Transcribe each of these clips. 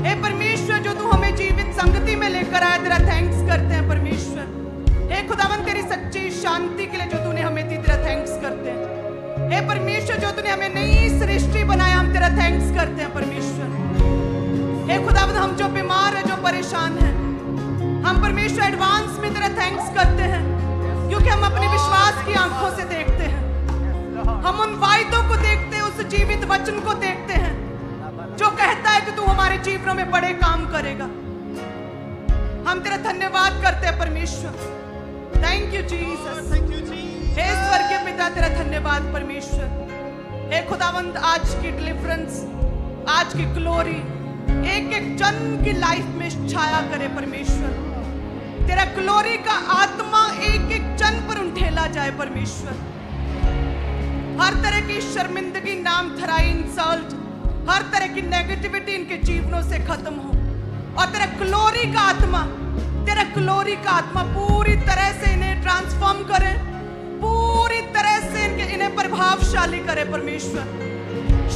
हे परमेश्वर, जो तू हमें जीवित संगति में लेकर आया, तेरा थैंक्स करते हैं परमेश्वर। हे खुदावन, तेरी सच्ची शांति के लिए जो तूने हमें दी, तेरा थैंक्स करते हैं। हे परमेश्वर, जो तूने हमें नई सृष्टि बनाया, हम तेरा थैंक्स करते हैं परमेश्वर। हे खुदावन, हम जो बीमार है, जो परेशान है, हम परमेश्वर एडवांस में तेरा थैंक्स करते हैं, क्योंकि हम अपने विश्वास की आंखों से देखते हैं, हम उन वायदों को देखते हैं, उस जीवित वचन को देखते हैं जो कहता है कि तू हमारे जीवनों में बड़े काम करेगा। हम तेरा धन्यवाद करते हैं परमेश्वर। Thank you Jesus. हे स्वर्गीय पिता, तेरा धन्यवाद परमेश्वर। हे खुदावंद, आज की डिलीवरेंस, आज की ग्लोरी एक एक जन की लाइफ में छाया करे परमेश्वर। तेरा ग्लोरी का आत्मा एक एक जन पर उठेला जाए परमेश्वर। हर तरह की शर्मिंदगी, नाम धराई, इंसल्ट, हर तरह की नेगेटिविटी इनके जीवनों से खत्म हो, और तेरा ग्लोरी का आत्मा पूरी तरह से इन्हें ट्रांसफॉर्म करे, पूरी तरह से इन्हें प्रभावशाली करे परमेश्वर।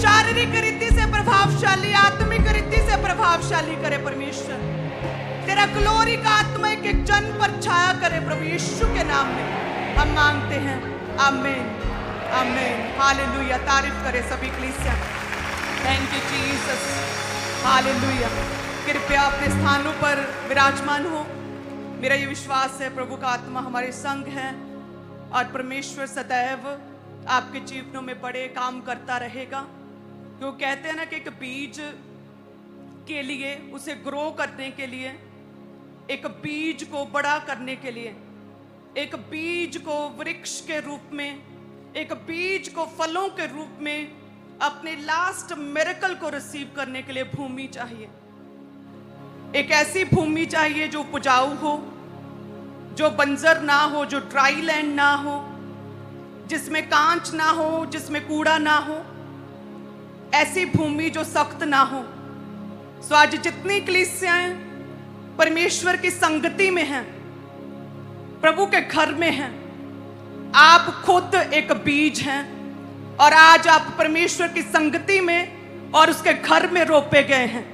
शारीरिक रीति से प्रभावशाली, आत्मिक रीति से प्रभावशाली करे परमेश्वर। तेरा ग्लोरी का आत्मा एक एक जन पर छाया करे प्रभु यीशु के नाम में हम मांगते हैं। आमीन, आमीन, हालेलुया। तारीफ करे सभी कलीसिया। Thank you Jesus, hallelujah. कृपया अपने स्थानों पर विराजमान हो। मेरा ये विश्वास है प्रभु का आत्मा हमारे संग है, और परमेश्वर सदैव आपके जीवनों में बड़े काम करता रहेगा। क्यों कहते हैं ना कि एक बीज के लिए, उसे ग्रो करने के लिए, एक बीज को बड़ा करने के लिए, एक बीज को वृक्ष के रूप में, एक बीज को फलों के रूप में अपने लास्ट मिरेकल को रिसीव करने के लिए भूमि चाहिए। एक ऐसी भूमि चाहिए जो उपजाऊ हो, जो बंजर ना हो, जो ड्राई लैंड ना हो, जिसमें कांच ना हो, जिसमें कूड़ा ना हो, ऐसी भूमि जो सख्त ना हो। सो आज जितनी कलीसियाएं परमेश्वर की संगति में हैं, प्रभु के घर में हैं, आप खुद एक बीज हैं, और आज आप परमेश्वर की संगति में और उसके घर में रोपे गए हैं।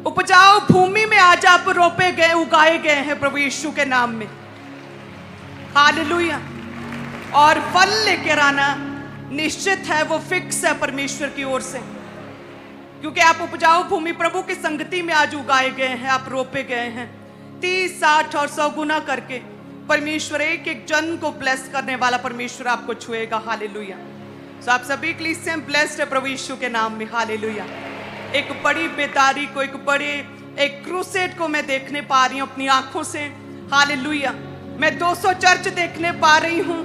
उपजाऊ भूमि में आज आप रोपे गए, उगाए गए हैं प्रभु यीशु के नाम में। हालेलुया। और फल लेकर आना निश्चित है, वो फिक्स है परमेश्वर की ओर से, क्योंकि आप उपजाऊ भूमि प्रभु की संगति में आज उगाए गए हैं, आप रोपे गए हैं। 30, 60 और 100 गुना करके परमेश्वर एक एक जन को ब्लेस करने वाला परमेश्वर आपको छुएगा। हालेलुया। सो आप सभी कलीसियां ब्लेस्ड है प्रभु यीशु के नाम में। हालेलुया। एक बड़ी बेदारी को, एक क्रूसेड को मैं देखने पा रही हूं अपनी आंखों से। हालेलुया। मैं 200 चर्च देखने पा रही हूं,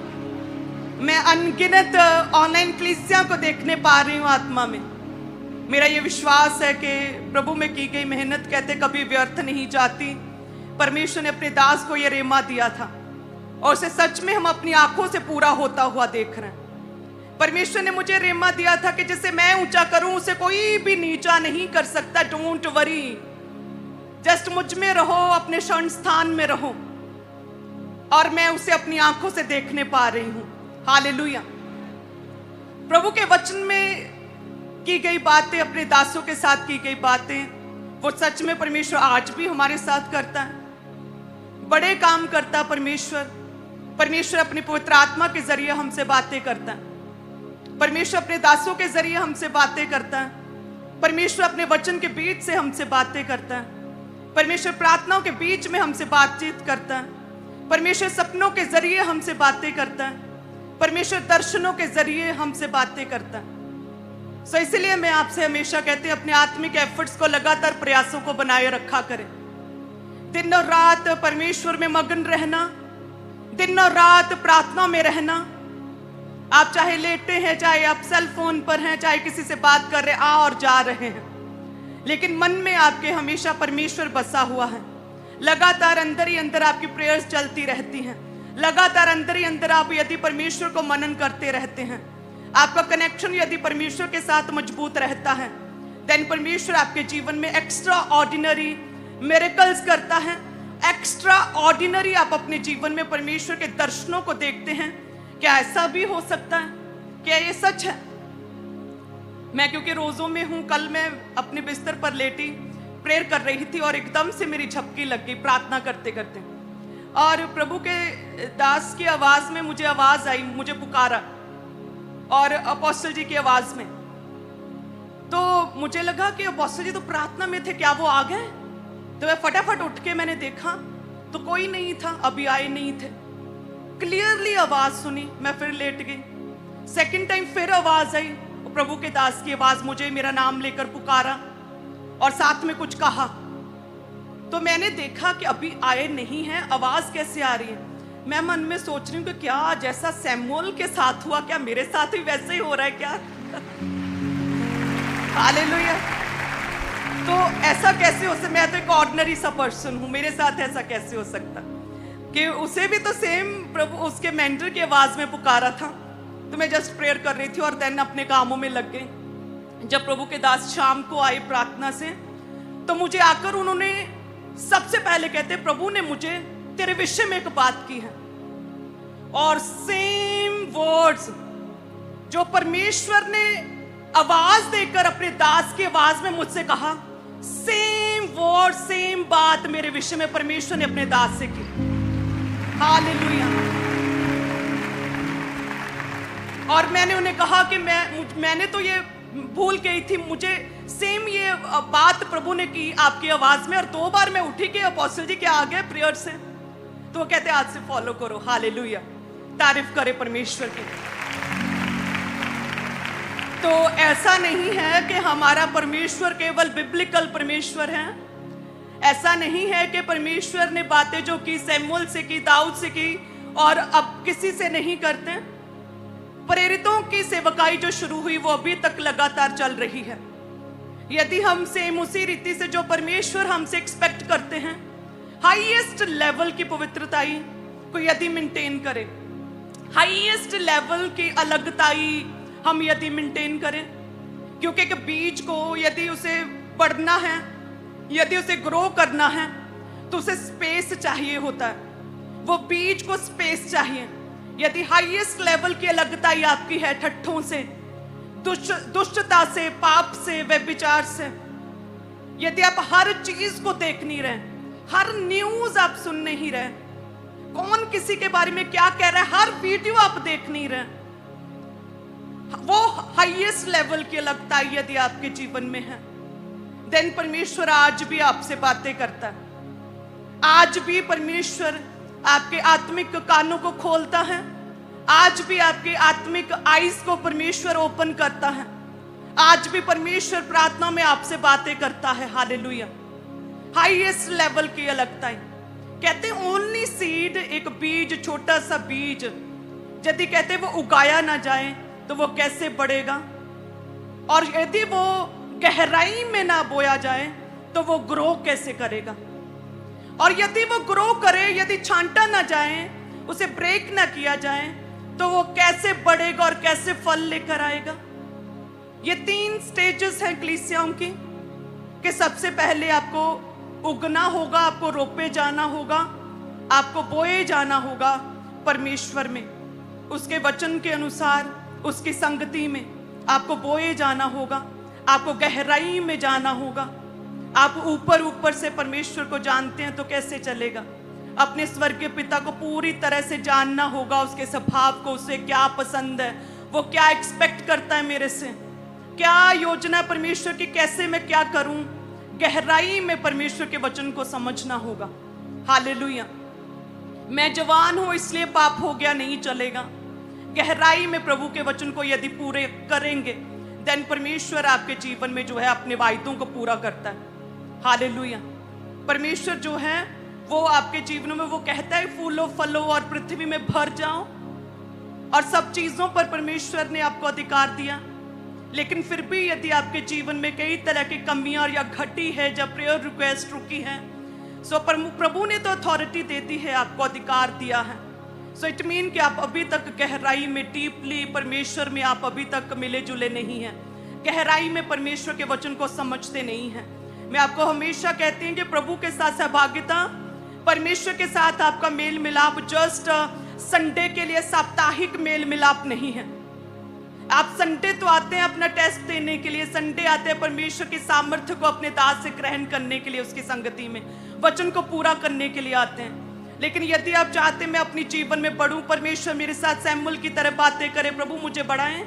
मैं अनगिनत ऑनलाइन कलीसियां को देखने पा रही हूं आत्मा में। मेरा ये विश्वास है कि प्रभु में की गई मेहनत कहते कभी व्यर्थ नहीं जाती। परमेश्वर ने अपने दास को ये रेमा दिया था, और उसे सच में हम अपनी आंखों से पूरा होता हुआ देख रहे हैं। परमेश्वर ने मुझे रेमा दिया था कि जिसे मैं ऊंचा करूं, उसे कोई भी नीचा नहीं कर सकता। डोंट वरी, जस्ट मुझ में रहो, अपने शरण स्थान में रहो, और मैं उसे अपनी आंखों से देखने पा रही हूं। हालेलुया। प्रभु के वचन में की गई बातें, अपने दासों के साथ की गई बातें, वो सच में परमेश्वर आज भी हमारे साथ करता है, बड़े काम करता है परमेश्वर अपने पवित्र आत्मा के जरिए हमसे बातें करता है। परमेश्वर अपने दासों के जरिए हमसे बातें करता है। परमेश्वर अपने वचन के बीच से हमसे बातें करता है। परमेश्वर प्रार्थनाओं के बीच में हमसे बातचीत करता है। परमेश्वर सपनों के जरिए हमसे बातें करता है। परमेश्वर दर्शनों के जरिए हमसे बातें करता है। सो इसलिए मैं आपसे हमेशा कहती हूं, अपने आत्मिक एफर्ट्स को, लगातार प्रयासों को बनाए रखा करें। दिन और रात परमेश्वर में मगन रहना, दिन और रात प्रार्थना में रहना। आप चाहे लेटे हैं, चाहे आप सेल फोन पर हैं, चाहे किसी से बात कर रहे, आ और जा रहे हैं, लेकिन मन में आपके हमेशा परमेश्वर बसा हुआ है। लगातार अंदर ही अंदर आपकी प्रेयर्स चलती रहती हैं। लगातार अंदर ही अंदर आप यदि परमेश्वर को मनन करते रहते हैं, आपका कनेक्शन यदि परमेश्वर के साथ मजबूत रहता है, देन परमेश्वर आपके जीवन में एक्स्ट्रा ऑर्डिनरी मिरेकल्स करता है। एक्स्ट्रा ऑर्डिनरी आप अपने जीवन में परमेश्वर के दर्शनों को देखते हैं। क्या ऐसा भी हो सकता है? क्या ये सच है? मैं क्योंकि रोजों में हूं, कल मैं अपने बिस्तर पर लेटी प्रेयर कर रही थी और एकदम से मेरी झपकी लग गई प्रार्थना करते करते, और प्रभु के दास की आवाज में मुझे आवाज आई, मुझे पुकारा, और अपोस्टल जी की आवाज में। तो मुझे लगा कि अपोस्टल जी तो प्रार्थना में थे, क्या वो आ गए? तो मैं फटाफट उठ के मैंने देखा तो कोई नहीं था, अभी आए नहीं थे। क्लियरली आवाज सुनी, मैं फिर लेट गई। सेकंड टाइम फिर आवाज आई, प्रभु के दास की आवाज, मुझे मेरा नाम लेकर पुकारा और साथ में कुछ कहा। तो मैंने देखा कि अभी आए नहीं हैं, आवाज कैसे आ रही है? मैं मन में सोच रही हूँ कि क्या जैसा सैमुअल के साथ हुआ, क्या मेरे साथ भी वैसे ही हो रहा है क्या? हालेलुया। तो ऐसा कैसे हो सकता? मैं तो एक ऑर्डिनरी सा पर्सन हूँ, मेरे साथ ऐसा कैसे हो सकता कि उसे भी तो सेम प्रभु उसके मेंटर की आवाज में पुकारा था। तो मैं जस्ट प्रेयर कर रही थी और देन अपने कामों में लग गई। जब प्रभु के दास शाम को आए प्रार्थना से, तो मुझे आकर उन्होंने सबसे पहले कहते, प्रभु ने मुझे तेरे विषय में एक बात की है, और सेम वर्ड्स जो परमेश्वर ने आवाज देकर अपने दास की आवाज में मुझसे कहा, सेम वर्ड सेम बात मेरे विषय में परमेश्वर ने अपने दास से की। हालेलुया। और मैंने उन्हें कहा कि मैंने तो ये भूल गई थी, मुझे सेम ये बात प्रभु ने की आपकी आवाज में। और 2 बार मैं उठी कि अपोस्टल जी क्या आ गए प्रेयर से? तो वो कहते आज से फॉलो करो। हालेलुया, तारीफ करे परमेश्वर की। तो ऐसा नहीं है कि हमारा परमेश्वर केवल बिब्लिकल परमेश्वर है। ऐसा नहीं है कि परमेश्वर ने बातें जो की सैमुअल से की, दाऊद से की, और अब किसी से नहीं करते। प्रेरितों की सेवकाई जो शुरू हुई वो अभी तक लगातार चल रही है। यदि हम सेम उसी रीति से जो परमेश्वर हमसे एक्सपेक्ट करते हैं, हाईएस्ट लेवल की पवित्रताई को यदि मेंटेन करें, हाईएस्ट लेवल की अलगताई हम यदि मेंटेन करें, क्योंकि एक बीज को यदि उसे बढ़ना है, यदि उसे ग्रो करना है, तो उसे स्पेस चाहिए होता है। वो बीज को स्पेस चाहिए। यदि हाईएस्ट लेवल की अलगताई आपकी है ठट्ठों से, दुष्टता से, पाप से, व्यभिचार से, यदि आप हर चीज को देख नहीं रहे, हर न्यूज आप सुन नहीं रहे, कौन किसी के बारे में क्या कह रहा है, हर वीडियो आप देख नहीं रहे, वो हाईएस्ट लेवल की अलगताई यदि आपके जीवन में है, देन परमेश्वर आज भी आपसे बातें करता है। आज भी परमेश्वर आपके आत्मिक कानों को खोलता है। आज भी आपके आत्मिक आईज को परमेश्वर ओपन करता है। आज भी परमेश्वर प्रार्थना में आपसे बातें करता है। हालेलुया। हाईएस्ट लेवल की अलगताई। कहते ओनली सीड, एक बीज, छोटा सा बीज यदि कहते वो उगाया ना जाए तो वो कैसे बढ़ेगा, और यदि वो गहराई में ना बोया जाए तो वो ग्रो कैसे करेगा, और यदि वो ग्रो करे, यदि छांटा ना जाए, उसे ब्रेक ना किया जाए, तो वो कैसे बढ़ेगा और कैसे फल लेकर आएगा। ये 3 स्टेजेस हैं कलीसियाओं की, कि सबसे पहले आपको उगना होगा, आपको रोपे जाना होगा, आपको बोए जाना होगा परमेश्वर में, उसके वचन के अनुसार, उसकी संगति में आपको बोए जाना होगा, आपको गहराई में जाना होगा। आप ऊपर ऊपर से परमेश्वर को जानते हैं तो कैसे चलेगा? अपने स्वर्गीय पिता को पूरी तरह से जानना होगा, उसके स्वभाव को, उसे क्या पसंद है, वो क्या एक्सपेक्ट करता है मेरे से, क्या योजना परमेश्वर की, कैसे मैं क्या करूं। गहराई में परमेश्वर के वचन को समझना होगा। हालेलुया। मैं जवान हूं इसलिए पाप हो गया नहीं चलेगा। गहराई में प्रभु के वचन को यदि पूरे करेंगे, देन परमेश्वर आपके जीवन में जो है अपने वायदों को पूरा करता है। हालेलुया। परमेश्वर जो है वो आपके जीवन में वो कहता है फूलो फलो और पृथ्वी में भर जाओ, और सब चीजों पर परमेश्वर ने आपको अधिकार दिया। लेकिन फिर भी यदि आपके जीवन में कई तरह की कमियां या घटी है, जब प्रेयर रिक्वेस्ट रुकी है, सो प्रभु ने तो अथॉरिटी दे दी है, आपको अधिकार दिया है। सो इट मीन कि आप अभी तक गहराई में, डीपली परमेश्वर में आप अभी तक मिले जुले नहीं हैं, गहराई में परमेश्वर के वचन को समझते नहीं हैं। मैं आपको हमेशा कहती हूँ कि प्रभु के साथ सहभागिता, परमेश्वर के साथ आपका मेल मिलाप जस्ट संडे के लिए साप्ताहिक मेल मिलाप नहीं है। आप संडे तो आते हैं अपना टेस्ट देने के लिए, संडे आते हैं परमेश्वर की सामर्थ्य को अपने दास से ग्रहण करने के लिए, उसकी संगति में वचन को पूरा करने के लिए आते हैं। लेकिन यदि आप चाहते हैं मैं अपनी जीवन में बढ़ूं, परमेश्वर मेरे साथ सैमुअल की तरह बातें करे, प्रभु मुझे बढ़ाएं,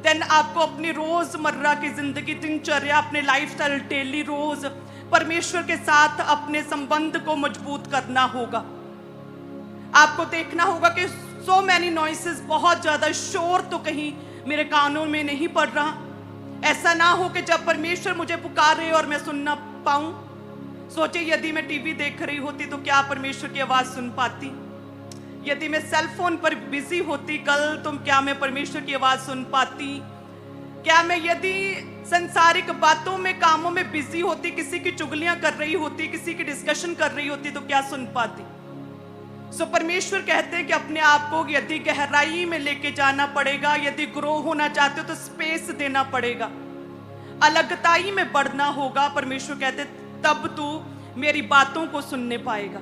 देन आपको अपनी रोजमर्रा की जिंदगी, दिनचर्या, अपने लाइफस्टाइल, डेली रोज परमेश्वर के साथ अपने संबंध को मजबूत करना होगा। आपको देखना होगा कि सो मैनी नॉइसेस, बहुत ज्यादा शोर तो कहीं मेरे कानों में नहीं पड़ रहा। ऐसा ना हो कि जब परमेश्वर मुझे पुकारे और मैं सुन ना पाऊं। सोचे यदि मैं टीवी देख रही होती तो क्या परमेश्वर की आवाज सुन पाती? यदि मैं सेल फोन पर बिजी होती कल, तो क्या मैं परमेश्वर की आवाज सुन पाती? क्या मैं यदि संसारिक बातों में, कामों में बिजी होती, किसी की चुगलियां कर रही होती, किसी की डिस्कशन कर रही होती, तो क्या सुन पाती? सो परमेश्वर कहते हैं कि अपने आप को यदि गहराई में लेके जाना पड़ेगा, यदि ग्रो होना चाहते हो तो स्पेस देना पड़ेगा, अलगताई में बढ़ना होगा। परमेश्वर कहते तब तू मेरी बातों को सुनने पाएगा।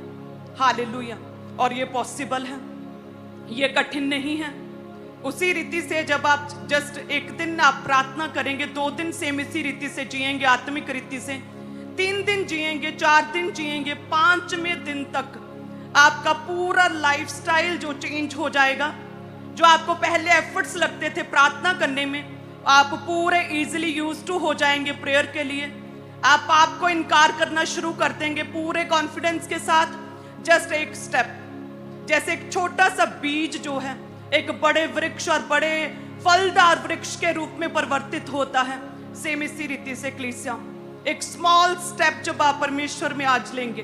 हालेलुया। और ये पॉसिबल है, ये कठिन नहीं है। उसी रीति से जब आप जस्ट एक दिन आप प्रार्थना करेंगे, 2 दिन सेम इसी रीति से जिएंगे, आत्मिक रीति से, 3 दिन जिएंगे, 4 दिन जिएंगे, 5वें दिन तक आपका पूरा लाइफस्टाइल जो चेंज हो जाएगा। जो आपको पहले एफर्ट्स लगते थे प्रार्थना करने में, आप पूरे इजीली यूज टू हो जाएंगे प्रेयर के लिए। आप पाप को इनकार करना शुरू कर देंगे पूरे कॉन्फिडेंस के साथ। जस्ट एक स्टेप, जैसे एक छोटा सा बीज जो है एक बड़े वृक्ष और बड़े फलदार वृक्ष के रूप में परिवर्तित होता है, सेम इसी रीति से कलीसिया एक स्मॉल स्टेप जब आप परमेश्वर में आज लेंगे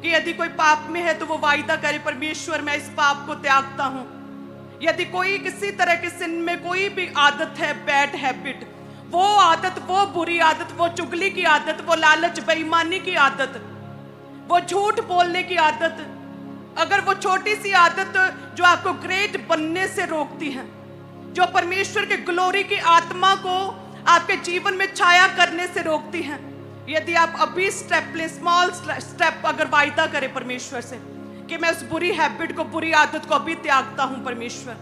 कि यदि कोई पाप में है तो वो वायदा करे, परमेश्वर मैं इस पाप को त्यागता हूं। यदि कोई किसी तरह के सिन में कोई भी आदत है, बैड हैबिट, वो आदत, वो बुरी आदत, वो चुगली की आदत, वो लालच बेईमानी की आदत, वो झूठ बोलने की आदत, अगर वो छोटी सी आदत जो आपको ग्रेट बनने से रोकती है, जो परमेश्वर के ग्लोरी की आत्मा को आपके जीवन में छाया करने से रोकती है, यदि आप अभी स्टेप ले, स्मॉल स्टेप, अगर वायदा करें परमेश्वर से कि मैं उस बुरी हैबिट को, बुरी आदत को अभी त्यागता हूं परमेश्वर,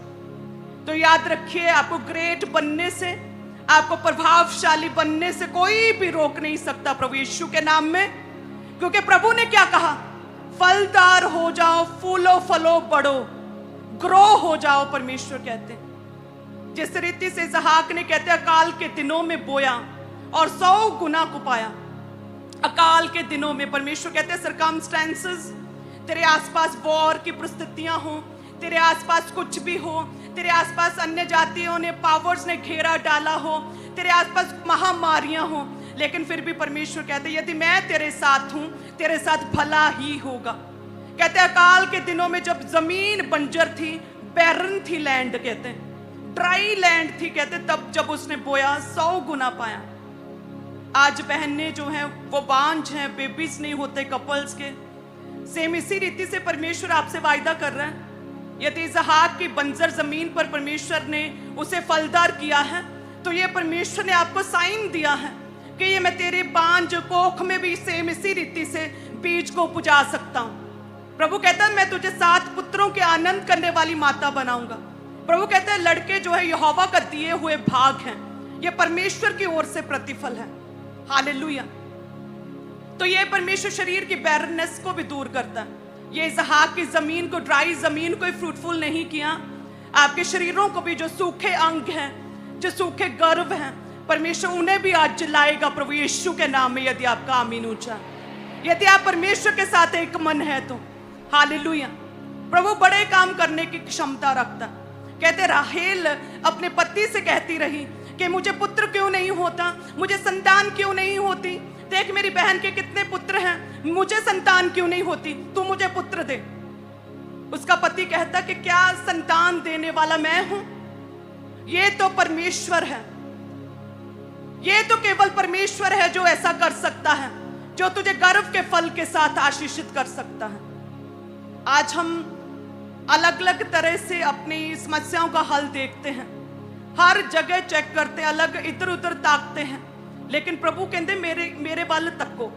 तो याद रखिए आपको ग्रेट बनने से, आपको प्रभावशाली बनने से कोई भी रोक नहीं सकता प्रभु यीशु के नाम में। क्योंकि प्रभु ने क्या कहा? फलदार हो जाओ, फूलो फलो बढ़ो, ग्रो हो जाओ। परमेश्वर कहते हैं जिस रीति से इसहाक ने कहते अकाल के दिनों में बोया और 100 गुना को पाया। अकाल के दिनों में परमेश्वर कहते हैं सर्कमस्टेंसेस, तेरे आसपास वॉर की परिस्थितियां हो, तेरे आसपास कुछ भी हो, तेरे आसपास अन्य जातियों ने, पावर्स ने घेरा डाला हो, तेरे आसपास महामारियां हो, लेकिन फिर भी परमेश्वर कहते यदि मैं तेरे साथ हूं, तेरे साथ भला ही होगा। कहते अकाल के दिनों में जब जमीन बंजर थी, बैरन थी लैंड, कहते ड्राई लैंड थी, कहते तब जब उसने बोया 100 गुना पाया। आज बहनें जो हैं वो बांझ हैं, बेबीज नहीं होते कपल्स के। सेम इसी रीति से परमेश्वर आपसे वायदा कर रहा है, यदि इसहाक की बंजर जमीन पर परमेश्वर ने उसे फलदार किया है, तो ये परमेश्वर ने आपको साइन दिया है कि ये मैं तेरे बांझ कोख में भी सेम इसी रीति से बीज को उपजा सकता हूं। प्रभु कहता है मैं तुझे 7 पुत्रों के आनंद करने वाली माता बनाऊंगा। प्रभु कहता है लड़के जो है यहोवा का दिए हुए भाग हैं, ये परमेश्वर की ओर से प्रतिफल है। हालेलुया। तो ये परमेश्वर शरीर की बैरनेस को भी दूर करता है। ये इसहाक की जमीन को, ड्राई जमीन को फ्रूटफुल नहीं किया, आपके शरीरों को भी, जो सूखे अंग हैं, जो सूखे गर्भ हैं, परमेश्वर उन्हें भी आज जलाएगा प्रभु यीशु के नाम में, यदि आपका आमीन ऊंचा, यदि आप परमेश्वर के साथ एक मन है तो। हालेलुया। प्रभु बड़े काम करने की क्षमता रखता। कहते राहेल अपने पति से कहती रही कि मुझे पुत्र क्यों नहीं होता, मुझे संतान क्यों नहीं होती, देख मेरी बहन के कितने पुत्र हैं, मुझे संतान क्यों नहीं होती, तू मुझे पुत्र दे। उसका पति कहता कि क्या संतान देने वाला मैं हूं? ये तो परमेश्वर है, ये तो केवल परमेश्वर है जो ऐसा कर सकता है, जो तुझे गर्व के फल के साथ आशीषित कर सकता है। आज हम अलग अलग तरह से अपनी समस्याओं का हल देखते हैं, हर जगह चेक करते हैं, अलग इधर उधर ताकते हैं, लेकिन प्रभु कहते मेरे वाल तको।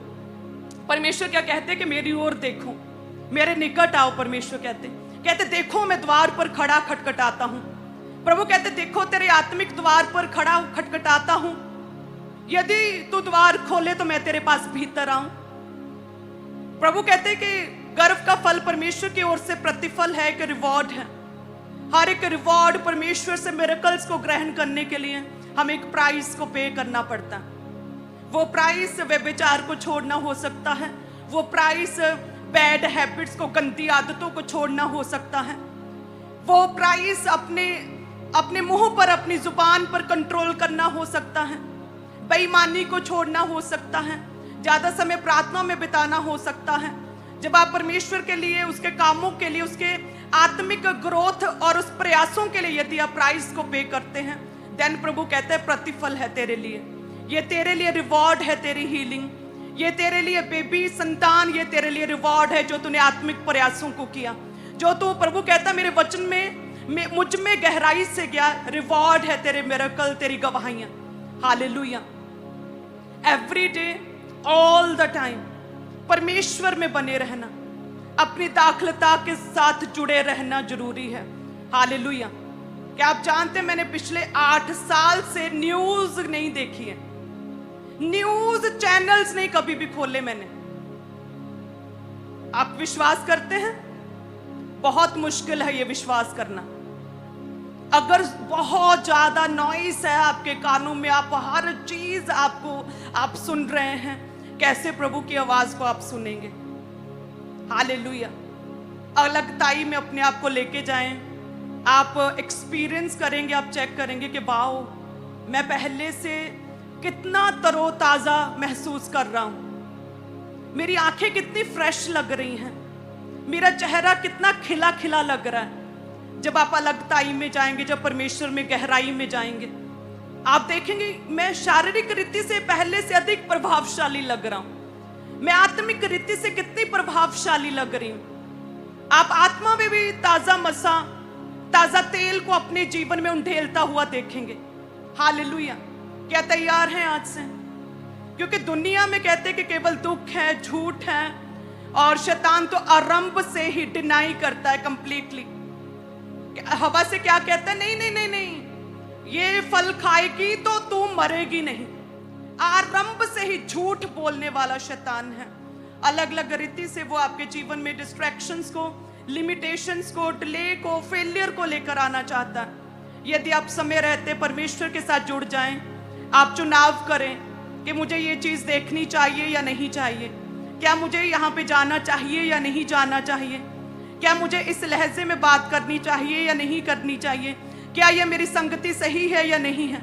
परमेश्वर क्या कहते कि मेरी ओर देखो, मेरे निकट आओ। परमेश्वर कहते देखो मैं द्वार पर खड़ा खटखटाता हूं, प्रभु कहते देखो तेरे आत्मिक द्वार पर खड़ा खटखटाता हूं, यदि तू द्वार खोले तो मैं तेरे पास भीतर आऊं। प्रभु कहते कि गर्व का फल परमेश्वर की ओर से प्रतिफल है, एक रिवॉर्ड है। हर एक रिवॉर्ड परमेश्वर से मिरेकल्स को ग्रहण करने के लिए हमें एक प्राइस को पे करना पड़ता है। वो प्राइस व्यभिचार को छोड़ना हो सकता है, वो प्राइस बैड हैबिट्स को, गंदी आदतों को छोड़ना हो सकता है, वो प्राइस अपने मुंह पर, अपनी जुबान पर कंट्रोल करना हो सकता है, बेईमानी को छोड़ना हो सकता है, ज्यादा समय प्रार्थना में बिताना हो सकता है। जब आप परमेश्वर के लिए, उसके कामों के लिए, उसके आत्मिक ग्रोथ और उस प्रयासों के लिए यदि आप प्राइस को पे करते हैं, देन प्रभु कहते हैं प्रतिफल है तेरे लिए, ये तेरे लिए रिवॉर्ड है, तेरी हीलिंग, ये तेरे लिए बेबी संतान, ये तेरे लिए रिवॉर्ड है जो तूने आत्मिक प्रयासों को किया, जो तू, प्रभु कहता मेरे वचन में मुझ में गहराई से गया, रिवॉर्ड है तेरे मिरेकल, तेरी गवाहियां। Hallelujah. Every day, all the time परमेश्वर में बने रहना, अपनी दाखलता के साथ जुड़े रहना जरूरी है। हालेलुया। क्या आप जानते हैं मैंने पिछले 8 साल से न्यूज नहीं देखी है, न्यूज चैनल्स नहीं कभी भी खोले मैंने। आप विश्वास करते हैं? बहुत मुश्किल है ये विश्वास करना। अगर बहुत ज्यादा नॉइस है आपके कानों में, आप हर चीज आप सुन रहे हैं, कैसे प्रभु की आवाज को आप सुनेंगे? हालेलुया। अलगताई में अपने आप को लेके जाएं, आप एक्सपीरियंस करेंगे, आप चेक करेंगे कि वाओ, मैं पहले से कितना तरोताजा महसूस कर रहा हूं, मेरी आंखें कितनी फ्रेश लग रही हैं, मेरा चेहरा कितना खिला खिला लग रहा है। जब आप अलगताई में जाएंगे, जब परमेश्वर में गहराई में जाएंगे, आप देखेंगे मैं शारीरिक रीति से पहले से अधिक प्रभावशाली लग रहा हूं, मैं आत्मिक रीति से कितनी प्रभावशाली लग रही हूं। आप आत्मा में भी ताजा तेल को अपने जीवन में उंडेलता हुआ देखेंगे। हालेलुया। क्या तैयार हैं आज से? क्योंकि दुनिया में कहते हैं कि केवल दुख है, झूठ है, और शैतान तो आरंभ से ही डिनाई करता है कंप्लीटली। हवा से क्या कहता है? नहीं नहीं नहीं नहीं, ये फल खाएगी तो तू मरेगी नहीं। आरंभ से ही झूठ बोलने वाला शैतान है। अलग अलग रीति से वो आपके जीवन में डिस्ट्रैक्शंस को, लिमिटेशंस को, डिले को, फेलियर को लेकर आना चाहता है। यदि आप समय रहते परमेश्वर के साथ जुड़ जाएं, आप चुनाव करें कि मुझे ये चीज देखनी चाहिए या नहीं चाहिए, क्या मुझे यहाँ पे जाना चाहिए या नहीं जाना चाहिए, क्या मुझे इस लहजे में बात करनी चाहिए या नहीं करनी चाहिए, क्या ये मेरी संगति सही है या नहीं है,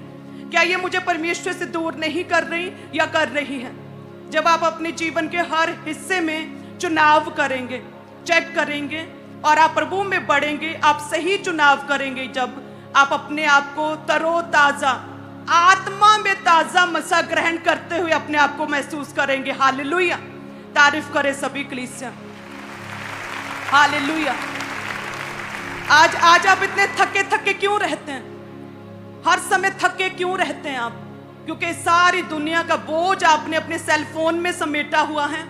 क्या ये मुझे परमेश्वर से दूर नहीं कर रही या कर रही है। जब आप अपने जीवन के हर हिस्से में चुनाव करेंगे, चेक करेंगे और आप प्रभु में बढ़ेंगे, आप सही चुनाव करेंगे, जब आप अपने आप को तरोताजा, आत्मा में ताजा मसा ग्रहण करते हुए अपने आप को महसूस करेंगे। हालेलुया। तारीफ करे सभी कलीसिया। हालेलुया। आज आप इतने थके क्यों रहते हैं? हर समय थके क्यों रहते हैं आप? क्योंकि सारी दुनिया का बोझ आपने अपने सेल फोन में समेटा हुआ है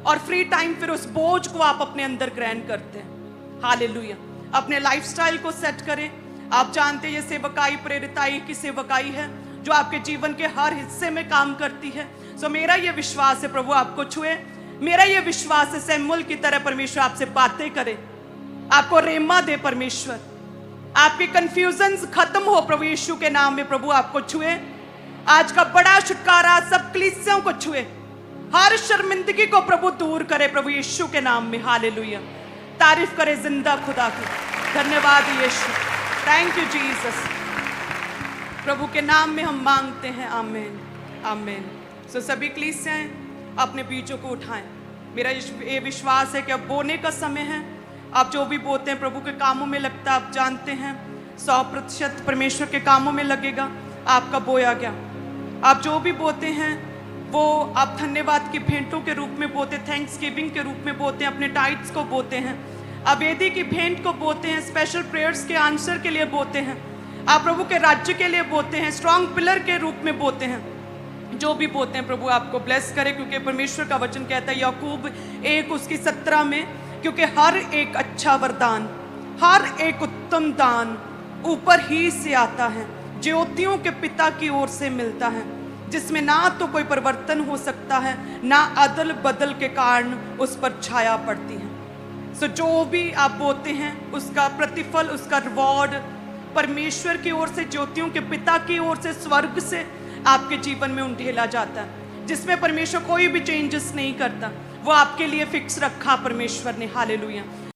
और फ्री टाइम फिर उस बोझ को आप अपने अंदर ग्रहण करते हैं। हालेलुया। अपने लाइफस्टाइल को सेट करें। आप जानते हैं ये सेवकाई प्रेरिताई की सेवकाई है जो आपके जीवन के हर हिस्से में काम करती है। सो मेरा ये विश्वास है प्रभु आपको छुए, मेरा ये विश्वास है सैमुअल की तरह परमेश्वर आपसे बातें करे, आपको रेमा दे परमेश्वर, आपके कंफ्यूजन्स खत्म हो प्रभु यीशु के नाम में। प्रभु आपको छुए, आज का बड़ा छुटकारा सब कलीसियों को छुए, हर शर्मिंदगी को प्रभु दूर करे प्रभु यीशु के नाम में। हालेलुया। तारीफ करे जिंदा खुदा की। धन्यवाद यीशु, थैंक यू जीसस। प्रभु के नाम में हम मांगते हैं, आमीन आमीन। सो सभी कलीसियाएं अपने बीजों को उठाएं। मेरा ये विश्वास है कि अब बोने का समय है। आप जो भी बोते हैं प्रभु के कामों में लगता है, आप जानते हैं 100% परमेश्वर के कामों में लगेगा, आपका बोया गया। आप जो भी बोते हैं वो आप धन्यवाद की भेंटों के रूप में बोते, थैंक्स गिविंग के रूप में बोते हैं, अपने टाइट्स को बोते हैं, आप वेदी की भेंट को बोते हैं, स्पेशल प्रेयर्स के आंसर के लिए बोते हैं, आप प्रभु के राज्य के लिए बोते हैं, स्ट्रॉन्ग पिलर के रूप में बोते हैं। जो भी बोते हैं प्रभु आपको ब्लेस करे, क्योंकि परमेश्वर का वचन कहता है याकूब 1:17 में, क्योंकि हर एक अच्छा वरदान, हर एक उत्तम दान ऊपर ही से आता है, ज्योतियों के पिता की ओर से मिलता है, जिसमें ना तो कोई परिवर्तन हो सकता है, ना अदल बदल के कारण उस पर छाया पड़ती है। सो जो भी आप बोते हैं उसका प्रतिफल, उसका रिवॉर्ड परमेश्वर की ओर से, ज्योतियों के पिता की ओर से, स्वर्ग से आपके जीवन में उंडेला जाता है, जिसमें परमेश्वर कोई भी चेंजेस नहीं करता। वो आपके लिए फिक्स रखा परमेश्वर ने। हालेलुया।